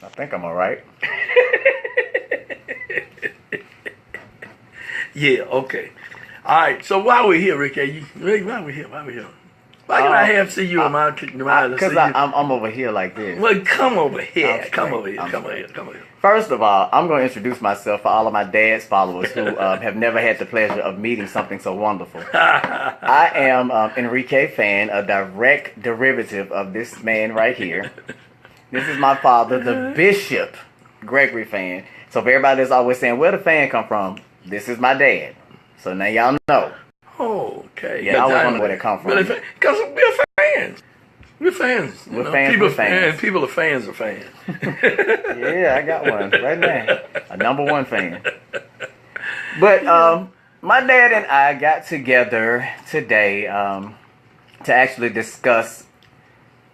I think I'm all right. Yeah, okay. All right, so why we here, Ricky? Why we here? Why can I have see you in my Because I'm over here like this. Well, come over here. Come straight. over here. I'm Come over straight. here. Come over here. First of all, I'm going to introduce myself for all of my dad's followers who have never had the pleasure of meeting something so wonderful. I am Enrique Fan, a direct derivative of this man right here. This is my father, the Bishop Gregory Fan. So if everybody's always saying, where the fan come from? This is my dad. So now y'all know. Oh, okay. Yeah, I always wonder where they come from. Because we're fans. We're fans. We're fans. We're fans. People are fans of fans. Yeah, I got one right now. A #1 fan. But my dad and I got together today to actually discuss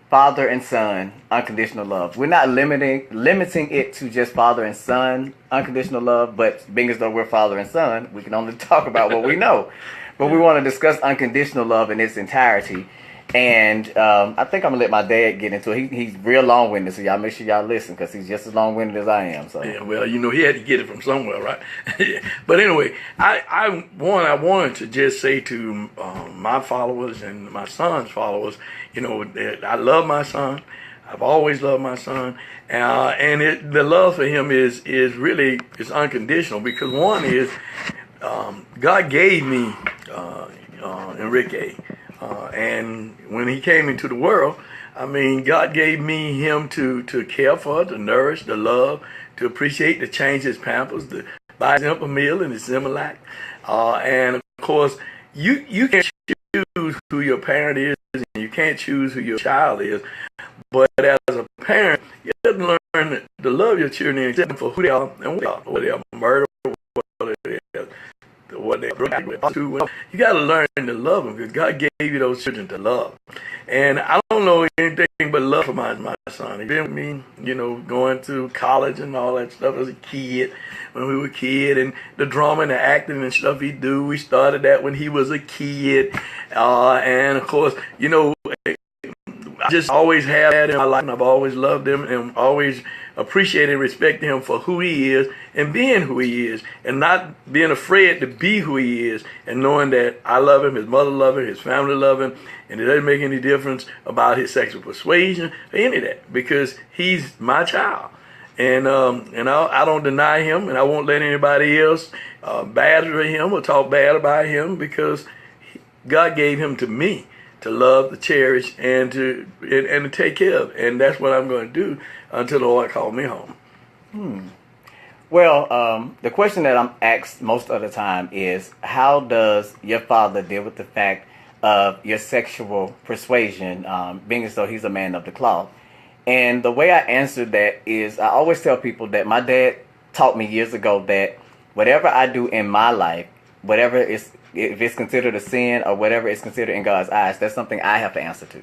father and son unconditional love. We're not limiting it to just father and son unconditional love, but being as though we're father and son, we can only talk about what we know. But we want to discuss unconditional love in its entirety. And I think I'm going to let my dad get into it. He's real long-winded, so y'all make sure y'all listen, because he's just as long-winded as I am. So. Yeah, well, he had to get it from somewhere, right? But anyway, I wanted to just say to my followers and my son's followers, that I love my son. I've always loved my son. And the love for him is really unconditional, because one is God gave me Enrique. And when he came into the world, God gave me him to care for, to nourish, to love, to appreciate, to change his pampers, to buy him a meal and his Similac. And of course, you can't choose who your parent is, and you can't choose who your child is. But as a parent, you have to learn to love your children and accept them for who they are and what they are, murder, what they are. You got to learn to love them, because God gave you those children to love. And I don't know anything but love for my son. He been with me, going to college and all that stuff as a kid, when we were a kid, and the drama and the acting and stuff he do. We started that when he was a kid. And of course, I just always have that in my life, and I've always loved him and always appreciated and respected him for who he is and being who he is, and not being afraid to be who he is, and knowing that I love him, his mother love him, his family love him, and it doesn't make any difference about his sexual persuasion or any of that, because he's my child. And I don't deny him, and I won't let anybody else badger him or talk bad about him, because God gave him to me to love, to cherish, and to take care of. And that's what I'm going to do until the Lord calls me home. Well, the question that I'm asked most of the time is, how does your father deal with the fact of your sexual persuasion, being as though he's a man of the cloth? And the way I answer that is, I always tell people that my dad taught me years ago that whatever I do in my life, if it's considered a sin or whatever it's considered in God's eyes, that's something I have to answer to.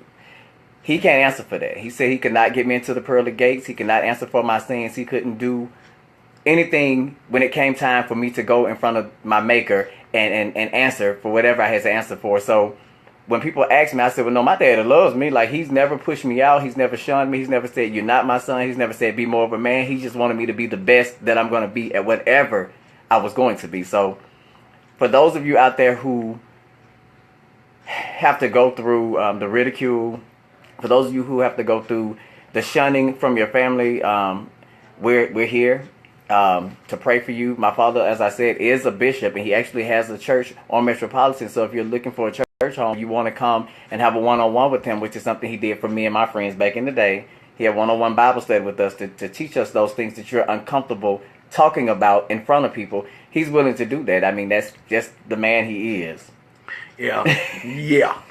He can't answer for that. He said he could not get me into the pearly gates. He could not answer for my sins. He couldn't do anything when it came time for me to go in front of my maker and answer for whatever I had to answer for. So when people ask me, I said, well, no, my dad loves me. Like, he's never pushed me out. He's never shunned me. He's never said, you're not my son. He's never said, be more of a man. He just wanted me to be the best that I'm going to be at whatever I was going to be. So for those of you out there who have to go through the ridicule, for those of you who have to go through the shunning from your family, we're here to pray for you. My father, as I said, is a bishop, and he actually has a church on Metropolitan. So if you're looking for a church home, you want to come and have a one-on-one with him, which is something he did for me and my friends back in the day. He had one-on-one Bible study with us to teach us those things that you're uncomfortable talking about in front of people. He's willing to do that. That's just the man he is. Yeah. Yeah.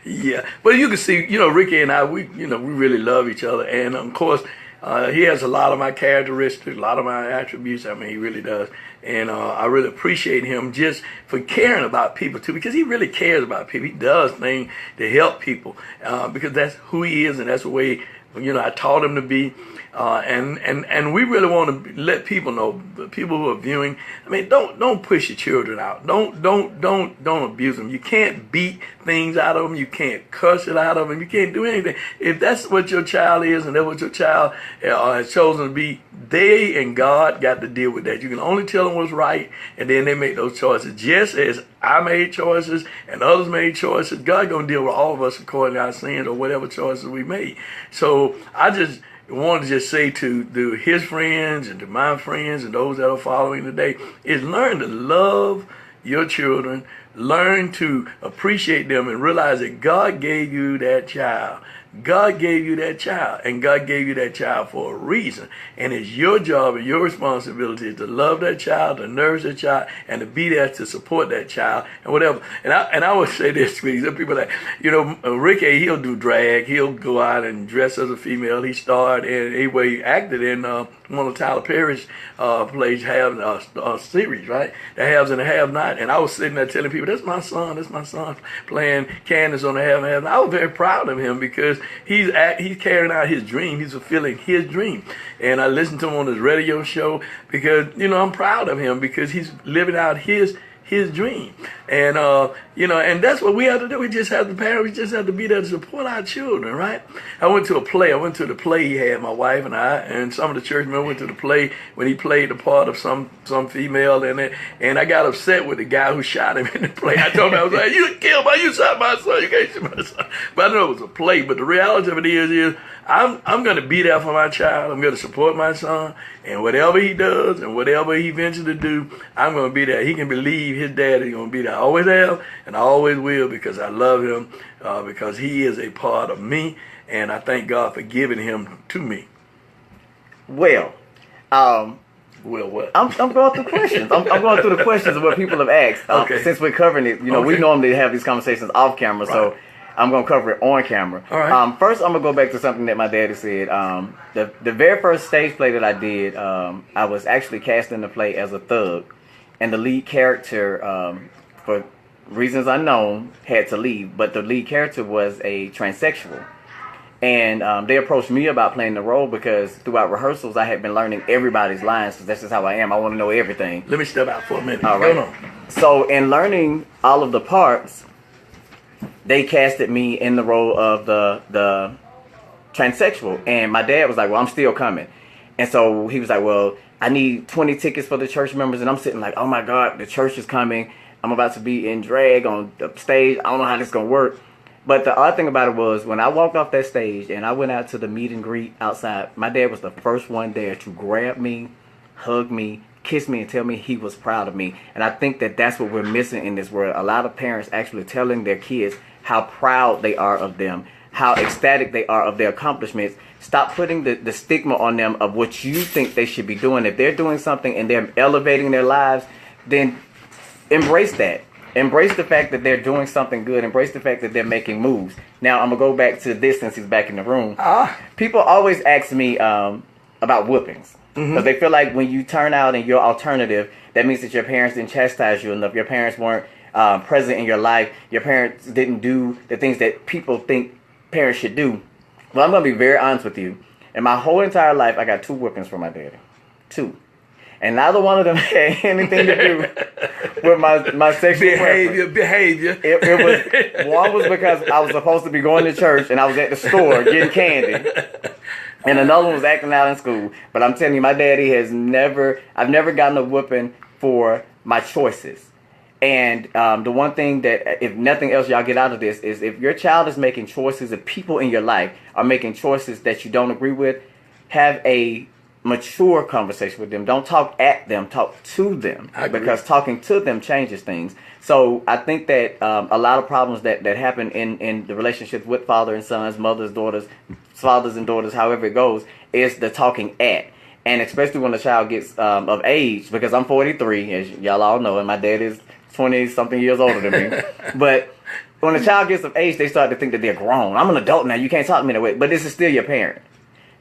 Yeah. But you can see, Ricky and I, we really love each other. And of course, he has a lot of my characteristics, a lot of my attributes. He really does. And I really appreciate him just for caring about people too, because he really cares about people. He does things to help people because that's who he is, and that's the way I taught him to be. And we really want to let people know, the people who are viewing. I mean, don't push your children out. Don't abuse them. You can't beat things out of them. You can't cuss it out of them. You can't do anything. If that's what your child is, and that's what your child has chosen to be, they and God got to deal with that. You can only tell them what's right, and then they make those choices. Just as I made choices and others made choices, God gonna deal with all of us according to our sins or whatever choices we made. So I just want to just say to his friends and to my friends and those that are following today, is learn to love your children, learn to appreciate them, and realize that God gave you that child. God gave you that child, and God gave you that child for a reason. And it's your job and your responsibility to love that child, to nourish that child, and to be there to support that child, and whatever. And I would say this, because some people are like, Ricky, he'll do drag, he'll go out and dress as a female. He starred in, he acted in one of Tyler Perry's plays, series, right? The Haves and the Have Not. And I was sitting there telling people, that's my son playing Candace on the Have and Have Not. I was very proud of him because he's carrying out his dream. He's fulfilling his dream. And I listened to him on his radio show because, I'm proud of him because he's living out his dream. And, and that's what we have to do. We just have to be there to support our children, right? I went to the play he had, my wife and I, and some of the church members went to the play when he played the part of some female in it. And I got upset with the guy who shot him in the play. I told him, I was like, you shot my son, you can't shoot my son. But I know it was a play, but the reality of it is I'm going to be there for my child. I'm going to support my son. And whatever he does and whatever he ventures to do, I'm going to be there. He can believe his dad is going to be there. I always have and I always will, because I love him, because he is a part of me. And I thank God for giving him to me. Well, what? I'm going through questions. I'm going through the questions of what people have asked. Okay. Since we're covering it, Okay. we normally have these conversations off camera, Right. so I'm going to cover it on camera. All right. First, I'm going to go back to something that my daddy said. The very first stage play that I did, I was actually cast in the play as a thug. And the lead character, for reasons unknown, had to leave. But the lead character was a transsexual. And they approached me about playing the role because throughout rehearsals, I had been learning everybody's lines, because that's just how I am. I want to know everything. Let me step out for a minute. All right. Go on. So in learning all of the parts, they casted me in the role of the transsexual. And my dad was like, well, I'm still coming. And so he was like, well, I need 20 tickets for the church members. And I'm sitting like, oh my God, the church is coming. I'm about to be in drag on the stage. I don't know how this is going to work. But the odd thing about it was, when I walked off that stage and I went out to the meet and greet outside, my dad was the first one there to grab me, hug me, kiss me, and tell me he was proud of me. And I think that that's what we're missing in this world. A lot of parents actually telling their kids how proud they are of them, how ecstatic they are of their accomplishments. Stop putting the stigma on them of what you think they should be doing. If they're doing something and they're elevating their lives, then embrace that. Embrace the fact that they're doing something good. Embrace the fact that they're making moves. Now, I'm going to go back to this since he's back in the room. People always ask me about whoopings. Because they feel like when you turn out and you're alternative, that means that your parents didn't chastise you enough. Your parents weren't present in your life. Your parents didn't do the things that people think parents should do. Well, I'm going to be very honest with you. In my whole entire life, I got 2 whippings from my daddy. 2. And neither one of them had anything to do with my sexual behavior. It was, one was because I was supposed to be going to church and I was at the store getting candy. And another one was acting out in school. But I'm telling you, my daddy I've never gotten a whooping for my choices. And the one thing that, if nothing else y'all get out of this, is if your child is making choices, if people in your life are making choices that you don't agree with, have a mature conversation with them. Don't talk at them, talk to them, because talking to them changes things. So I think that a lot of problems that happen in the relationships with father and sons, mothers, daughters, fathers and daughters, however it goes, is the talking at. And especially when the child gets of age, because I'm 43, as y'all all know, and my dad is 20-something years older than me. But when a child gets of age, they start to think that they're grown. I'm an adult now. You can't talk to me that way. But this is still your parent.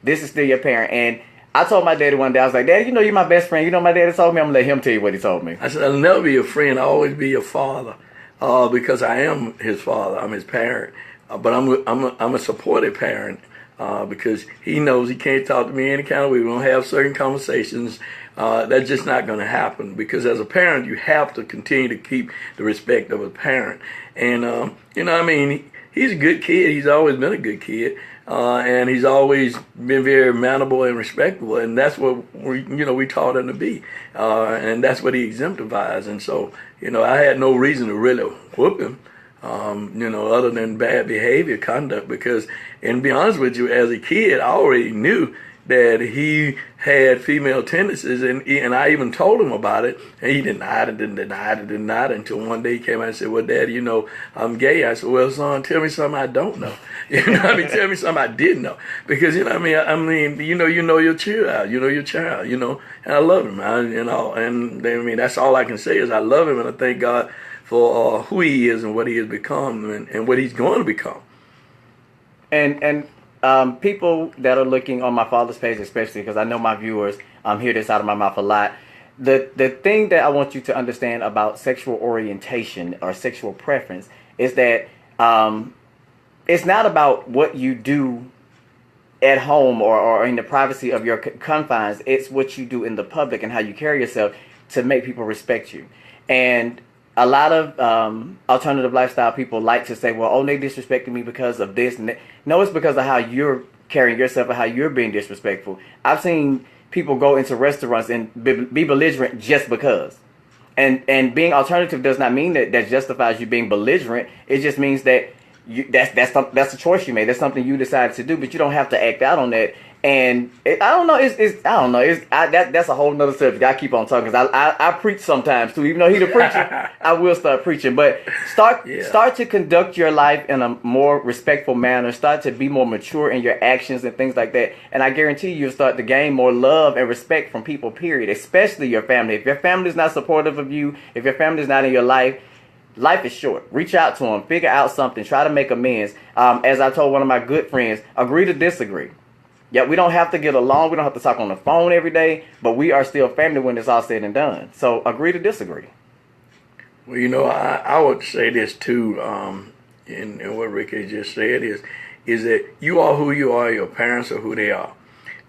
This is still your parent. And I told my daddy one day, I was like, Daddy, you know you're my best friend. You know my daddy told me? I'm going to let him tell you what he told me. I said, I'll never be your friend. I'll always be your father, because I am his father. I'm his parent. But I'm a supportive parent, because he knows he can't talk to me any kind of way. We don't have certain conversations. That's just not going to happen, because as a parent, you have to continue to keep the respect of a parent. And, I mean, he's a good kid. He's always been a good kid. And he's always been very mannerable and respectable, and that's what we taught him to be, and that's what he exemplifies. And so, I had no reason to really whoop him, other than bad behavior, conduct. Because, and to be honest with you, as a kid, I already knew that he had female tendencies, and I even told him about it, and he denied it until one day he came out and said, well, Daddy, I'm gay. I said, well, son, tell me something I don't know. Tell me something I didn't know. Because, you know your child, and I love him, and that's all I can say is I love him, and I thank God for who he is and what he has become, and what he's going to become. And people that are looking on my father's page, especially because I know my viewers hear this out of my mouth a lot. The thing that I want you to understand about sexual orientation or sexual preference is that it's not about what you do at home or in the privacy of your confines. It's what you do in the public and how you carry yourself to make people respect you. And a lot of alternative lifestyle people like to say, well, oh, they disrespected me because of this. No, it's because of how you're carrying yourself and how you're being disrespectful. I've seen people go into restaurants and be belligerent just because. And being alternative does not mean that justifies you being belligerent. It just means that that's a choice you made. That's something you decided to do, but you don't have to act out on that. And I don't know. That's a whole nother subject. I keep on talking because I preach sometimes too. Even though he's a preacher, I will start preaching. But start to conduct your life in a more respectful manner. Start to be more mature in your actions and things like that. And I guarantee you'll start to gain more love and respect from people. Period. Especially your family. If your family is not supportive of you, if your family is not in your life. Life is short. Reach out to them. Figure out something. Try to make amends. As I told one of my good friends, agree to disagree. Yeah, we don't have to get along. We don't have to talk on the phone every day, but we are still family when it's all said and done. So agree to disagree. Well, I would say this too, in what Ricky just said is that you are who you are. Your parents are who they are,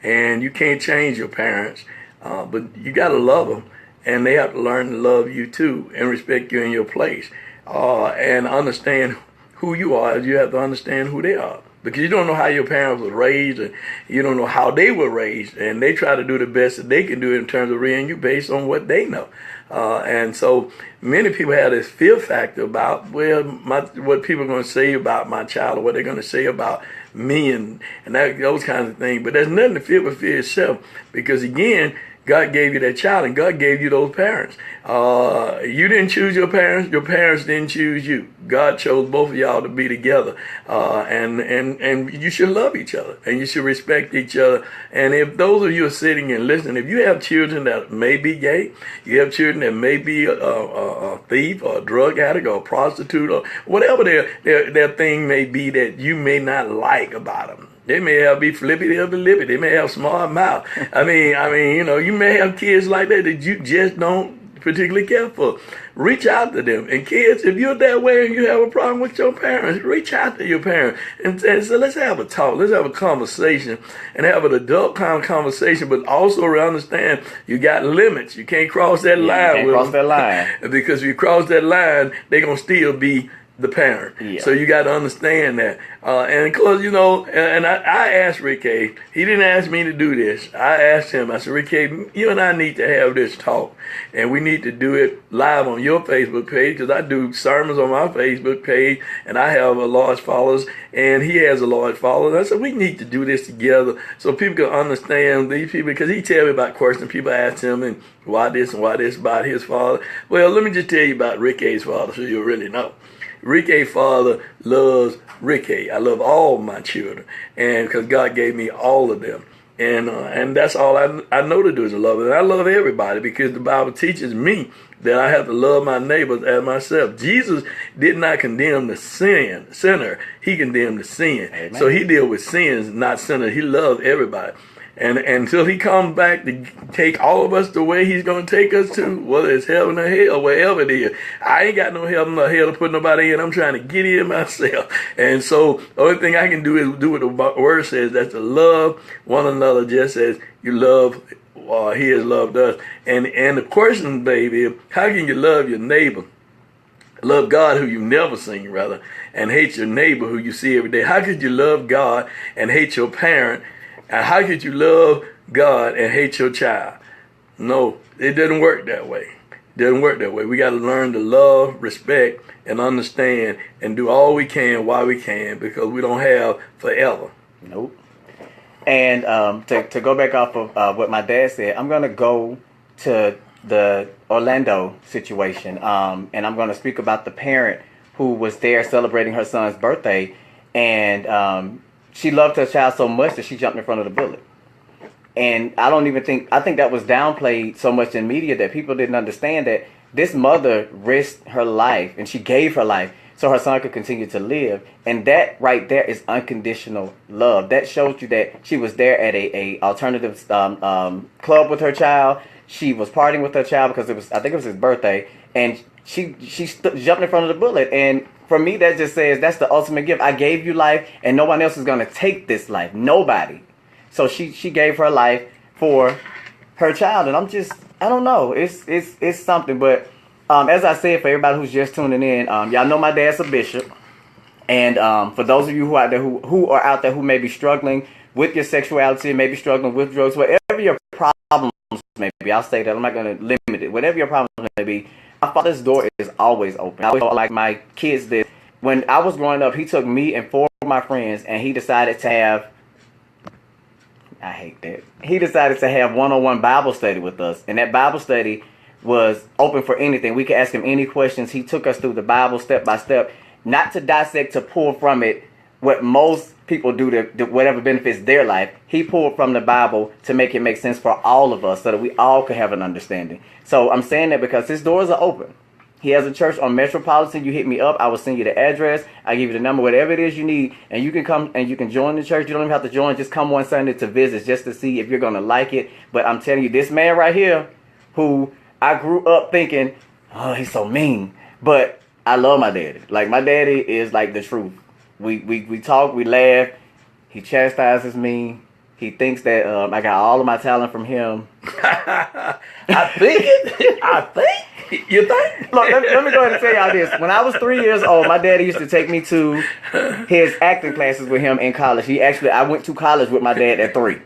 and you can't change your parents, but you got to love them, and they have to learn to love you too and respect you in your place, and understand who you are. You have to understand who they are. Because you don't know how your parents were raised, and you don't know how they were raised, and they try to do the best that they can do in terms of rearing you based on what they know. And so many people have this fear factor about, what people are going to say about my child, or what they're going to say about me, and those kinds of things. But there's nothing to fear but fear yourself, because again, God gave you that child, and God gave you those parents. You didn't choose your parents didn't choose you. God chose both of y'all to be together, and you should love each other, and you should respect each other. And if those of you are sitting and listening, if you have children that may be gay, you have children that may be a thief or a drug addict or a prostitute or whatever their thing may be that you may not like about them. They may be flippy, they'll be lippy. They may have smart mouth. I mean, you may have kids like that you just don't particularly care for. Reach out to them. And kids, if you're that way and you have a problem with your parents, reach out to your parents and say, let's have a talk. Let's have a conversation and have an adult kind of conversation, but also understand you got limits. You can't cross that line. You can't cross that line. Because if you cross that line, they're going to still be the parent. Yeah. So you got to understand that. And of course, and I asked Rick A. He didn't ask me to do this. I asked him, I said, Rick A., you and I need to have this talk. And we need to do it live on your Facebook page, because I do sermons on my Facebook page, and I have a large followers, and he has a large followers. I said, we need to do this together so people can understand these people, because he tell me about questions. People ask him, and why this about his father. Well, let me just tell you about Rick A.'s father so you'll really know. Rick A. father loves Rick A. I love all my children, and because God gave me all of them, and that's all I know to do is to love them. And I love everybody because the Bible teaches me that I have to love my neighbors as myself. Jesus did not condemn the sinner; he condemned the sin. Amen. So he dealt with sins, not sinners. He loved everybody. And until he comes back to take all of us the way he's going to take us to, whether it's heaven or hell, wherever it is, I ain't got no heaven or hell to put nobody in. I'm trying to get in myself. And so the only thing I can do is do what the word says. That's to love one another just as you love, he has loved us. And the question, baby, how can you love your neighbor? Love God who you've never seen, rather, and hate your neighbor who you see every day. How could you love God and hate your parent? And how could you love God and hate your child? No, it doesn't work that way. It doesn't work that way. We got to learn to love, respect, and understand and do all we can while we can, because we don't have forever. Nope. And to go back off of what my dad said, I'm going to go to the Orlando situation, and I'm going to speak about the parent who was there celebrating her son's birthday, and she loved her child so much that she jumped in front of the bullet. And I think that was downplayed so much in media that people didn't understand that this mother risked her life, and she gave her life so her son could continue to live. And that right there is unconditional love. That shows you that she was there at a alternative club with her child. She was partying with her child because I think it was his birthday, and she jumped in front of the bullet. And for me, that just says that's the ultimate gift. I gave you life, and no one else is going to take this life. Nobody. So she gave her life for her child, and I don't know. It's something. But as I said, for everybody who's just tuning in, y'all know my dad's a bishop, and for those of you who are out there who may be struggling with your sexuality, maybe struggling with drugs, whatever your problems may be, I'll say that. I'm not going to limit it. Whatever your problems may be, my father's door is always open. I always felt like my kids did. When I was growing up, he took me and 4 of my friends, and he decided to have, I hate that, he decided to have one-on-one Bible study with us. And that Bible study was open for anything. We could ask him any questions. He took us through the Bible step by step, not to dissect, to pull from it what most people do to whatever benefits their life. He pulled from the Bible to make it make sense for all of us so that we all could have an understanding. So I'm saying that because his doors are open. He has a church on Metropolitan. You hit me up. I will send you the address. I give you the number, whatever it is you need. And you can come and you can join the church. You don't even have to join. Just come one Sunday to visit just to see if you're going to like it. But I'm telling you, this man right here, who I grew up thinking, oh, he's so mean. But I love my daddy. Like, my daddy is like the truth. We talk, we laugh. He chastises me. He thinks that I got all of my talent from him. I think. You think? Look, let me go ahead and tell y'all this. When I was 3 years old, my daddy used to take me to his acting classes with him in college. I went to college with my dad at 3.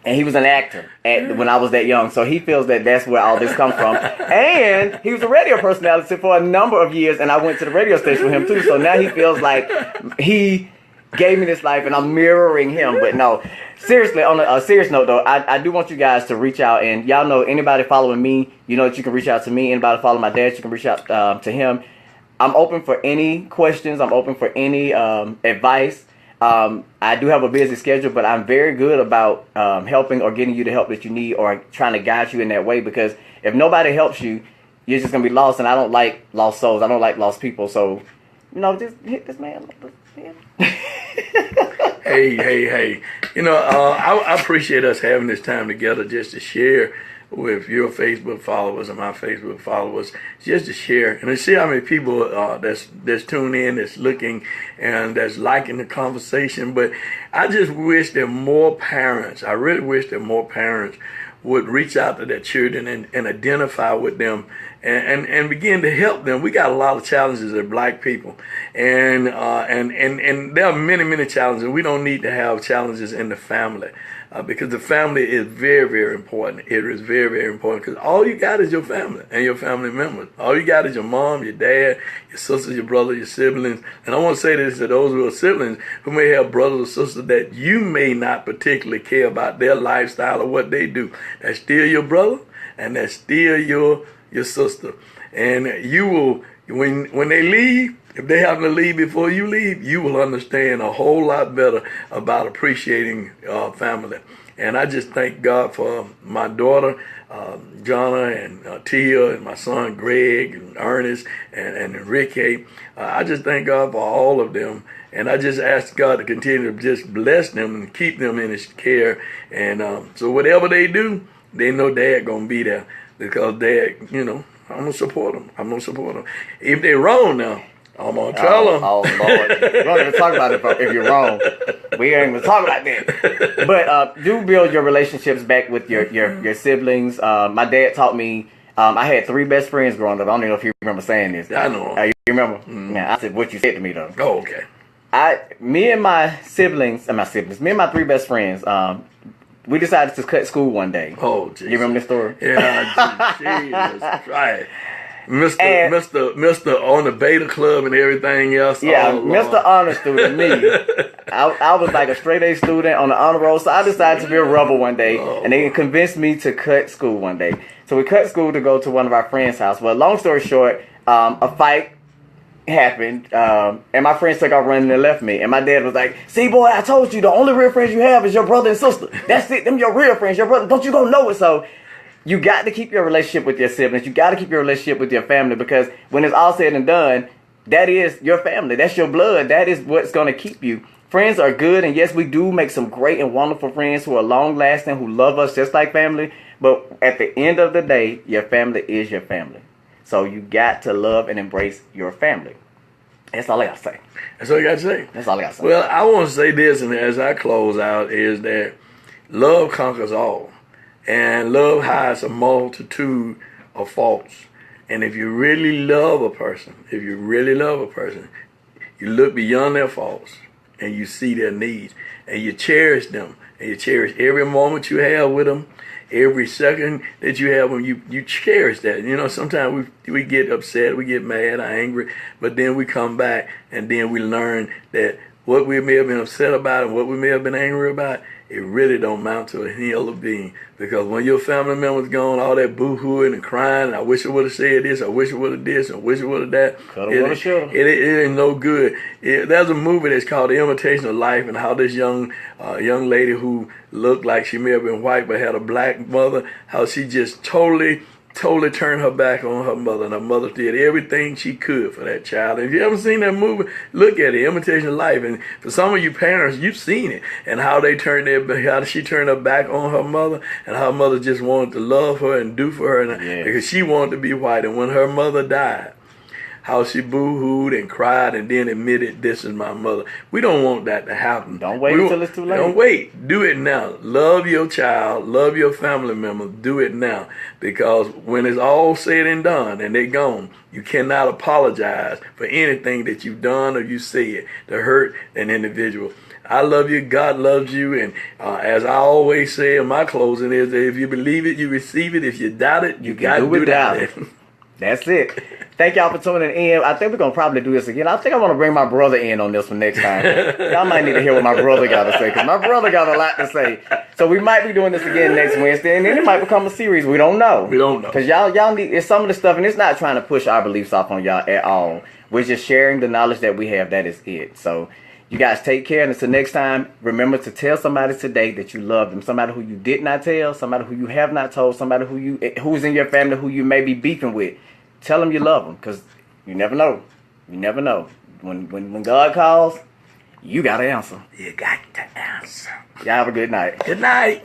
And he was an actor when I was that young. So he feels that that's where all this comes from. And he was a radio personality for a number of years. And I went to the radio station with him too. So now he feels like he gave me this life and I'm mirroring him. But no, seriously, on a serious note though, I do want you guys to reach out. And y'all know, anybody following me, you know that you can reach out to me. Anybody following my dad, you can reach out to him. I'm open for any questions. I'm open for any advice. I do have a busy schedule, but I'm very good about helping or getting you the help that you need or trying to guide you in that way, because if nobody helps you, you're just going to be lost, and I don't like lost souls. I don't like lost people. So, you know, just hit this man. Hey. You know, I appreciate us having this time together just to share with your Facebook followers and my Facebook followers, just to share and to see how many people that's tuned in, that's looking, and that's liking the conversation. But I just wish that more parents, I really wish that more parents would reach out to their children and identify with them and begin to help them. We got a lot of challenges as Black people, and there are many challenges. We don't need to have challenges in the family. Because the family is very, very important. It is very, very important, because all you got is your family and your family members. All you got is your mom, your dad, your sisters, your brothers, your siblings. And I want to say this to those who are siblings who may have brothers or sisters that you may not particularly care about their lifestyle or what they do. That's still your brother, and that's still your sister. And you will, when they leave, if they happen to leave before you leave, you will understand a whole lot better about appreciating family. And I just thank God for my daughter, Jonna, and Tia, and my son Greg, and Ernest, and Enrique. I just thank God for all of them. And I just ask God to continue to just bless them and keep them in His care. And so whatever they do, they know Dad gonna be there because Dad, I'm gonna support them. I'm gonna support them. If they're wrong now, I'm gonna tell them. Oh Lord, we don't even talk about it if you're wrong. We ain't even talk about that. But do build your relationships back with your siblings. My dad taught me. I had 3 best friends growing up. I don't even know if you remember saying this. I know. You remember? Yeah, I said what you said to me though. Oh, okay. Me and my 3 best friends. We decided to cut school one day. Oh, Jesus. You remember this story? Yeah, Jesus Christ. Mr. on the beta club and everything else. Yeah, oh, Mr. Honor student, me. I was like a straight A student on the honor roll, so I decided to be a rebel one day, and they convinced me to cut school one day. So we cut school to go to one of our friends' house. But long story short, a fight happened, and my friends took off running and left me. And my dad was like, "See, boy, I told you the only real friends you have is your brother and sister. That's it. Them your real friends. Your brother. Don't you go know it?" So you got to keep your relationship with your siblings. You got to keep your relationship with your family, because when it's all said and done, that is your family. That's your blood. That is what's going to keep you. Friends are good, and yes, we do make some great and wonderful friends who are long-lasting, who love us just like family. But at the end of the day, your family is your family. So you got to love and embrace your family. That's all I got to say. That's all you got to say? That's all I got to say. Well, I want to say this, and as I close out, is that love conquers all. And love hides a multitude of faults. And if you really love a person, you look beyond their faults and you see their needs and you cherish them and you cherish every moment you have with them, every second that you have when you cherish that. Sometimes we get upset, we get mad, or angry, but then we come back and then we learn that what we may have been upset about and what we may have been angry about, it really don't amount to a hill of being. Because when your family member's gone, all that boo-hooing and crying, and I wish I would have said this, I wish I would have this, I wish I would have that. It ain't no good. There's a movie that's called The Imitation of Life, and how this young lady who looked like she may have been white but had a black mother, how she just totally turned her back on her mother, and her mother did everything she could for that child. And if you haven't seen that movie, look at it, Imitation of Life. And for some of you parents, you've seen it, and how she turned her back on her mother, and her mother just wanted to love her and do for her, because she wanted to be white. And when her mother died, how she boo-hooed and cried and then admitted, "This is my mother." We don't want that to happen. Don't wait until it's too late. Don't wait. Do it now. Love your child. Love your family member. Do it now. Because when it's all said and done and they're gone, you cannot apologize for anything that you've done or you said to hurt an individual. I love you. God loves you. And as I always say in my closing is that if you believe it, you receive it. If you doubt it, you got to do without it. That's it. Thank y'all for tuning in. I think we're going to probably do this again. I think I want to bring my brother in on this one next time. Y'all might need to hear what my brother got to say, because my brother got a lot to say. So we might be doing this again next Wednesday, and then it might become a series. We don't know. Because y'all need, it's some of the stuff, and it's not trying to push our beliefs off on y'all at all. We're just sharing the knowledge that we have. That is it. So you guys take care, and until next time, remember to tell somebody today that you love them. Somebody who you did not tell, somebody who you have not told, somebody who's in your family who you may be beefing with. Tell them you love them, because you never know. You never know. When God calls, you got to answer. You got to answer. Y'all have a good night. Good night.